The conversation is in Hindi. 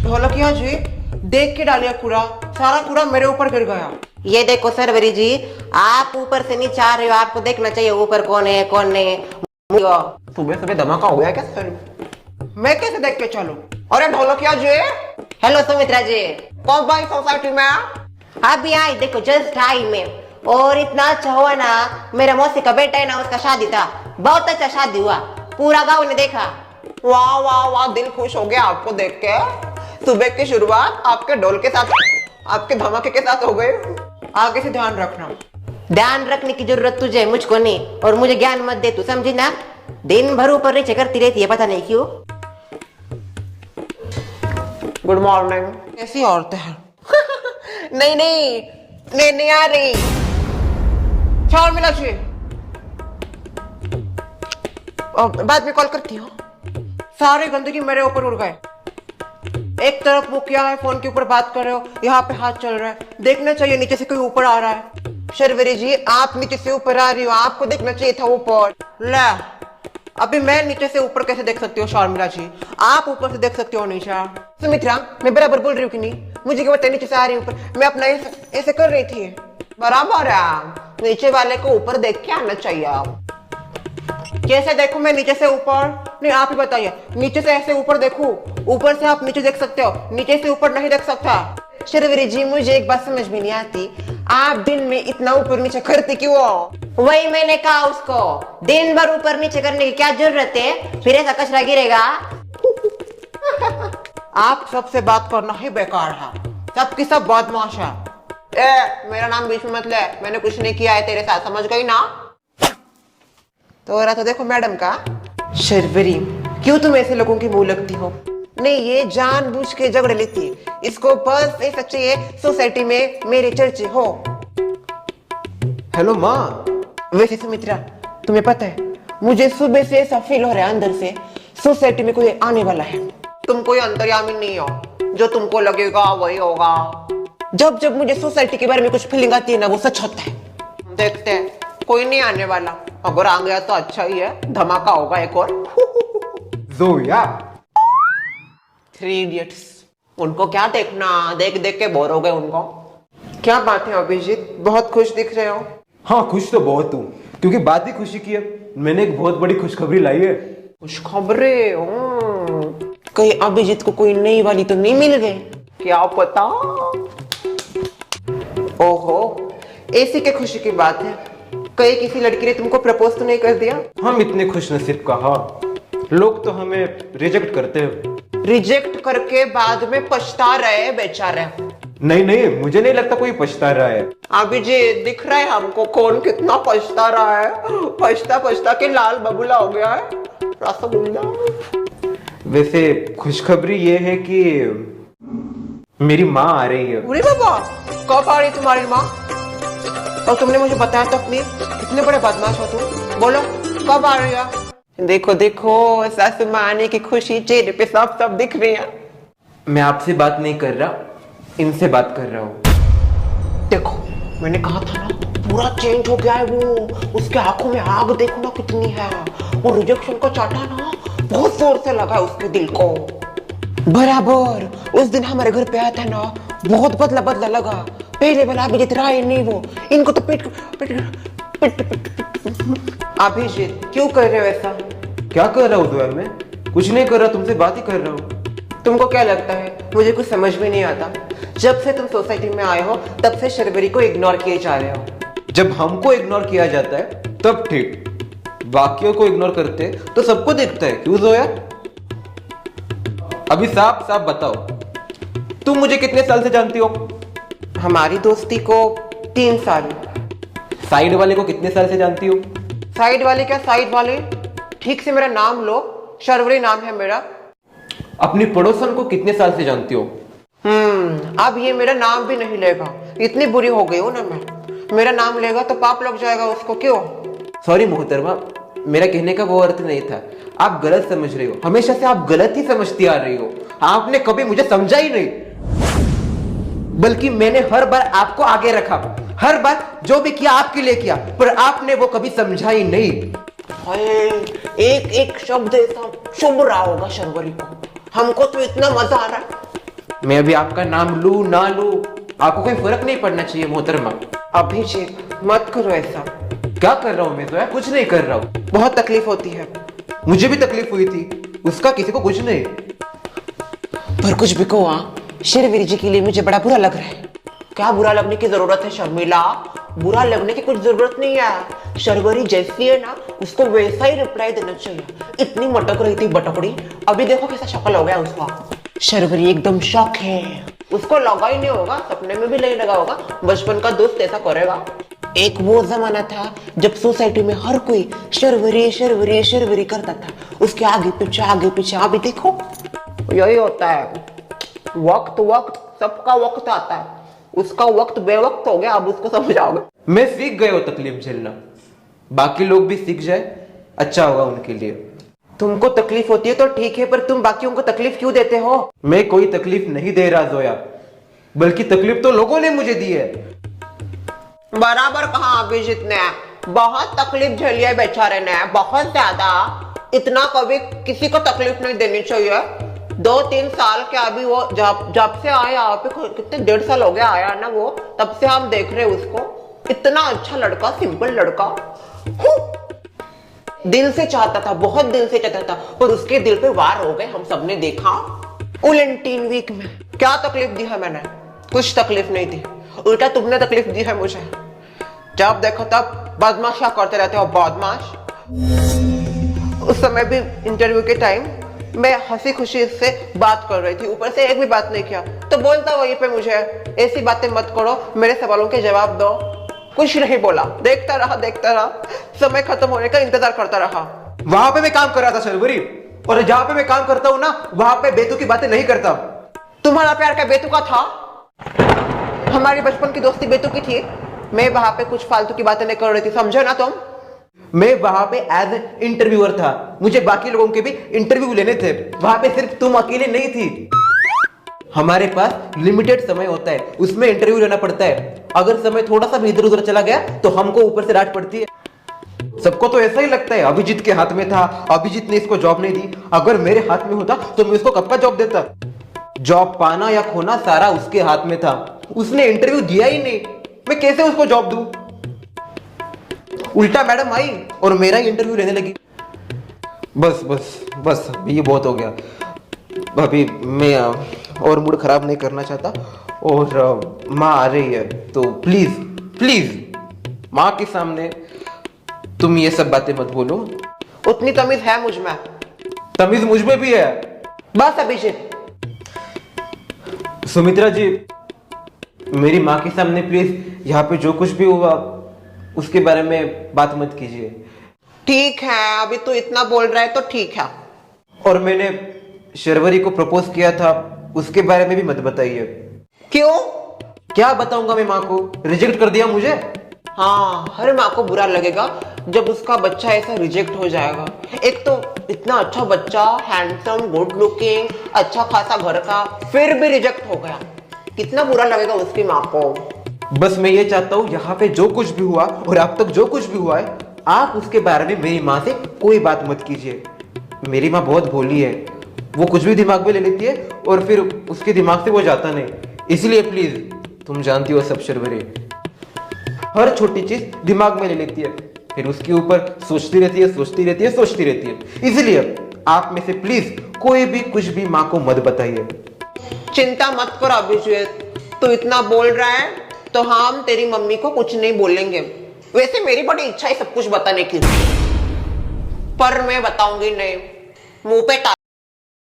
ढोलकिया जी, देख के डालिए कूड़ा, सारा कूड़ा मेरे ऊपर गिर गया। ये देखो सरवरी जी, आप ऊपर से नीचे आ रहे हो, आपको देखना चाहिए ऊपर कौन है कौन नहीं। सुबह सुबह धमाका हो गया क्या सर? मैं कैसे देख के चलूं? अरे ढोलकिया जी, हेलो सुमित्रा जी, कौन भाई सोसाइटी में? अभी आई, देखो जस्ट आई मैं। और इतना अच्छा हुआ ना, मेरा मौसी का बेटा है ना, उसका शादी था, बहुत अच्छा शादी हुआ, पूरा गांव ने देखा। वाह वाह वाह, दिल खुश हो गया आपको देख के। सुबह की शुरुआत आपके ढोल के साथ, आपके धमाके के साथ हो गई। आगे से ध्यान रखना। ध्यान रखने की जरूरत तुझे, मुझको नहीं, और मुझे ज्ञान मत दे तू, समझी ना? दिन भर ऊपर नीचे करती रहती है, पता नहीं क्यों। Good morning. ऐसी औरतें हैं। नहीं नहीं नहीं नहीं आ रही। शर्मिला जी, बाद में कॉल करती हूँ। सारी गंदगी मेरे ऊपर उड़ गए। एक तरफ वो क्या है, फोन के ऊपर बात कर रहे हो, यहाँ पे हाथ चल रहा है, देखना चाहिए नीचे से कोई ऊपर आ रहा है। शर्वरी जी, आप नीचे से ऊपर आ रही हो, आपको देखना चाहिए था ऊपर। ला, अभी मैं नीचे से ऊपर कैसे देख सकती हूँ शर्मिला जी? आप ऊपर से देख सकते हो नीचा। सुमित्रा, मैं बराबर बोल रही हूँ कि नहीं? मुझे क्या पता नीचे से आ रही हूँ ऊपर, मैं अपना ऐसे कर रही थी। बराबर है, नीचे वाले को ऊपर देख के आना चाहिए। आप कैसे देखूं मैं नीचे से ऊपर? नहीं, आप ही बताइए, नीचे से ऐसे ऊपर देखूं? ऊपर से आप नीचे देख सकते हो, नीचे से ऊपर नहीं देख सकता। शर्वरी जी, मुझे एक बात समझ में नहीं आती, आप दिन में इतना ऊपर नीचे करती क्यों हो? वही मैंने कहा उसको, दिन भर ऊपर नीचे करने की क्या जरूरत है, फिर ऐसा कचरा गिरेगा। आप सबसे बात करना ही बेकार है, सबकी सब बदमाश है। मेरा नाम बीच में मत ले, मैंने कुछ नहीं किया है तेरे साथ, समझ गई ना? तो रहा तो देखो मैडम का। शर्वरी, क्यों तुम ऐसे लोगों की मुंह लगती हो? नहीं, ये जानबूझ के झगड़ लेती है, इसको बस ऐसा चाहिए सोसाइटी में मेरे चर्चे हो। हेलो माँ। वैसे सुमित्रा, तुम्हें पता है, मुझे सुबह से ऐसा फील हो रहा है अंदर से, सोसाइटी में कोई आने वाला है। तुम कोई अंतर्यामी नहीं हो, जो तुमको लगेगा वही होगा। जब जब मुझे सोसाइटी के बारे में कुछ फीलिंग आती है ना, वो सच होता है। देखते हैं, कोई नहीं आने वाला, अगर आ गया तो अच्छा ही है, धमाका होगा एक और। जोया। 3 इडियट्स, उनको क्या देखना, देख देख के बोर हो गए उनको। क्या बात है अभिजीत, बहुत खुश दिख रहे हो। हाँ, खुश तो बहुत हूँ, क्योंकि बात ही खुशी की है। मैंने एक बहुत बड़ी खुशखबरी लाई है। खुशखबरी? कहीं अभिजीत को कोई नई वाली तो नहीं मिल गई? क्या पता। ओहो, ऐसी क्या खुशी की बात है? कहीं किसी लड़की ने तुमको प्रपोज तो नहीं कर दिया? हम इतने खुश नसीब कहा, लोग तो हमें रिजेक्ट करते हैं। रिजेक्ट करके बाद में पछता रहे बेचारे। नहीं नहीं, मुझे नहीं लगता कोई पछता रहा है। अभिजीत, दिख रहा है हमको कौन कितना पछता रहा है। पछता पछता के लाल बबूला हो गया है, रसगुल्ला। वैसे खुशखबरी ये है कि मेरी माँ आ रही है। अरे बाबा, कब आ रही तुम्हारी माँ? और तुमने मुझे बताया तो अपनी, कितने बड़े बदमाश हो तुम। बोलो, कब आ रही है? देखो देखो, सासू माँ आने की खुशी चेहरे पे सब सब दिख रही है। मैं आपसे बात नहीं कर रहा, इनसे बात कर रहा हूँ। देखो, मैंने कहा था ना, पूरा चेंज हो गया है वो। उसके आंखों में आग देखो ना कितनी है। वो रिजेक्शन को चाटा ना, बहुत जोर से लगा उसके दिल को। बराबर उस दिन हमारे घर पे आया था ना, बहुत बदला बदला लगा। पहले वाला अभिजीत रहा ही नहीं वो। इनको तो पेट पेट पेट पेट। अभिजीत, क्यों कर रहे हो ऐसा? क्या कर रहा हूँ दोया? मैं कुछ नहीं कर रहा, तुमसे बात ही कर रहा हूँ। तुमको क्या लगता है, मुझे कुछ समझ में नहीं आता? जब से तुम सोसाइटी में आए हो, तब से शर्वरी को इग्नोर किए जा रहे हो। जब हमको इग्नोर किया जाता है तब ठीक, बाकियों को इग्नोर करते तो सबको दिखता है। क्यों जोया? अभी साफ साफ बताओ, तुम मुझे कितने साल से जानती हो? हमारी दोस्ती को 3 साल। साइड वाले को कितने साल से जानती हो? साइड वाले क्या साइड वाले? ठीक से मेरा नाम लो, शर्वरी नाम है मेरा। अपनी पड़ोसन को कितने साल से जानती हो? अब ये मेरा नाम भी नहीं लेगा, इतनी बुरी हो गई हूं ना मैं। मेरा नाम लेगा तो पाप लग जाएगा उसको। क्यों? सॉरी मोहतरमा, मेरा कहने का वो अर्थ नहीं था। आप गलत समझ रही हो, हमेशा से आप गलत ही समझती आ रही हो। आपने कभी मुझे समझा ही नहीं, बल्कि मैंने हर बार आपको आगे रखा। हर बार जो भी किया आपके लिए किया, पर आपने वो कभी समझा ही नहीं। एक एक शब्द ऐसा चुभ रहा होगा शर्वरी को। हमको तो इतना मजा आ रहा है। मैं अभी आपका नाम लूं ना लूं, आपको कोई फर्क नहीं पड़ना चाहिए मोहतरमा। अभिजीत मत करो ऐसा। क्या कर रहा हूँ मैं? तो यार कुछ नहीं कर रहा हूँ। बहुत तकलीफ होती है। मुझे भी तकलीफ हुई थी, उसका किसी को कुछ नहीं। पर कुछ भी कहो, शेरवीर जी के लिए मुझे बड़ा बुरा लग रहा है। क्या बुरा लगने की जरूरत है शर्मिला? बुरा लगने की कुछ जरूरत नहीं है। शर्वरी जैसी है ना, उसको वैसा ही रिप्लाई देना चाहिए। इतनी मटक रही थी बटकड़ी, अभी देखो कैसा शक्ल हो गया उसका। शर्वरी एकदम शौक है। उसको लगा ही नहीं होगा, सपने में भी नहीं लगा होगा। बचपन का दोस्त ऐसा करेगा? एक वो जमाना था जब सोसाइटी में हर कोई शर्वरी शर्वरी शर्वरी करता था, उसके आगे पीछे। अभी देखो यही होता है। वक्त सबका वक्त आता है, उसका वक्त बेवक्त हो गया। अब उसको समझाओगे? मैं सीख गया हूँ तकलीफ झेलना, बाकी लोग भी सीख जाए, अच्छा होगा उनके लिए। तुमको तकलीफ होती है तो ठीक है, पर तुम बाकियों को तकलीफ क्यों देते हो? मैं कोई तकलीफ नहीं दे रहा जोया, बल्कि तकलीफ तो लोगों ने मुझे दी है। बराबर कहा अभिजीत ने, बहुत तकलीफ झेली है बेचारे ने, बहुत ज्यादा। इतना कभी किसी को तकलीफ नहीं देनी चाहिए। 2-3 साल के अभी वो जब से आया यहाँ पे, कितने 1.5 साल हो गया आया ना वो, तब से हम देख रहे उसको। इतना अच्छा लड़का, सिंपल लड़का, दिल से चाहता था, बहुत दिल से चाहता था, पर उसके दिल पे वार हो गए, हम सबने देखा। 3 वीक में क्या तकलीफ दी है मैंने? कुछ तकलीफ नहीं दी, उल्टा तुमने तकलीफ दी है मुझे। जब देखो तब बदमाशियां करते रहते हो, बदमाश। उस समय भी इंटरव्यू के टाइम मैं हंसी खुशी से बात कर रही थी, ऊपर से एक भी बात नहीं किया, तो बोलता वहीं पे मुझे ऐसी बातें मत करो, मेरे सवालों के जवाब दो। कुछ नहीं बोला, देखता रहा। समय खत्म होने का इंतजार करता रहा। वहां पे मैं काम कर रहा था शर्वरी, और जहां पे मैं काम करता हूँ ना, वहां पे बेतु की बातें नहीं करता। तुम्हारा प्यार क्या बेतु का था? हमारी बचपन की दोस्ती बेतु की थी। मैं वहां पे कुछ फालतू की बातें नहीं कर रही थी, समझो ना तुम। मैं वहां पे एज ए इंटरव्यूअर था, मुझे बाकी लोगों के भी इंटरव्यू लेने थे। वहां पे सिर्फ तुम अकेले नहीं थी। हमारे पास लिमिटेड समय होता है, उसमें इंटरव्यू लेना पड़ता है। अगर समय थोड़ा सा भी इधर उधर चला गया तो हमको ऊपर से डांट पड़ती है। सबको तो ऐसा ही लगता है अभिजीत के हाथ में था, अभिजीत ने इसको जॉब नहीं दी। अगर मेरे हाथ में होता तो मैं इसको कब का जॉब देता। जॉब पाना या खोना सारा उसके हाथ में था, उसने इंटरव्यू दिया ही नहीं, मैं कैसे उसको जॉब दूं? उल्टा मैडम आई और मेरा ही इंटरव्यू लेने लगी। बस ये बहुत हो गया। अभी मैं और मूड खराब नहीं करना चाहता, और माँ आ रही है, तो प्लीज माँ के सामने तुम ये सब बातें मत बोलो। उतनी तमीज है मुझ में। तमीज मुझ में भी है। बस अभिषेक। सुमित्रा जी, मेरी माँ के सामने प्लीज यहाँ पे जो कुछ भी हुआ उसके बारे में बात मत कीजिए। ठीक है, अभी तू इतना बोल रहा है तो ठीक है। और मैंने शर्वरी को प्रपोज किया था, उसके बारे में भी मत बताइए। क्यों? क्या बताऊंगा मैं माँ को? रिजेक्ट कर दिया मुझे। हाँ, हर माँ को बुरा लगेगा जब उसका बच्चा ऐसा रिजेक्ट हो जाएगा। एक तो इतना अच्छा बच्चा, हैंडसम, गुड लुकिंग, अच्छा खासा घर का, फिर भी रिजेक्ट हो गया। कितना बुरा लगेगा उसकी माँ को। बस मैं ये चाहता हूँ यहाँ पे जो कुछ भी हुआ और अब तक जो कुछ भी हुआ है, आप उसके बारे में मेरी माँ से कोई बात मत कीजिए। मेरी माँ बहुत भोली है, वो कुछ भी दिमाग में ले लेती है और फिर उसके दिमाग से वो जाता नहीं। इसलिए प्लीज, तुम जानती हो सब शर्वरी, हर छोटी चीज दिमाग में ले लेती है, फिर उसके ऊपर सोचती रहती है। इसलिए आप में से प्लीज कोई भी कुछ भी माँ को मत बताइए। चिंता मत कर अभिजीत, तू इतना बोल रहा है तो हम तेरी मम्मी को कुछ नहीं बोलेंगे। वैसे मेरी बड़ी इच्छा है सब कुछ बताने की, पर मैं बताऊंगी नहीं, मुंह पे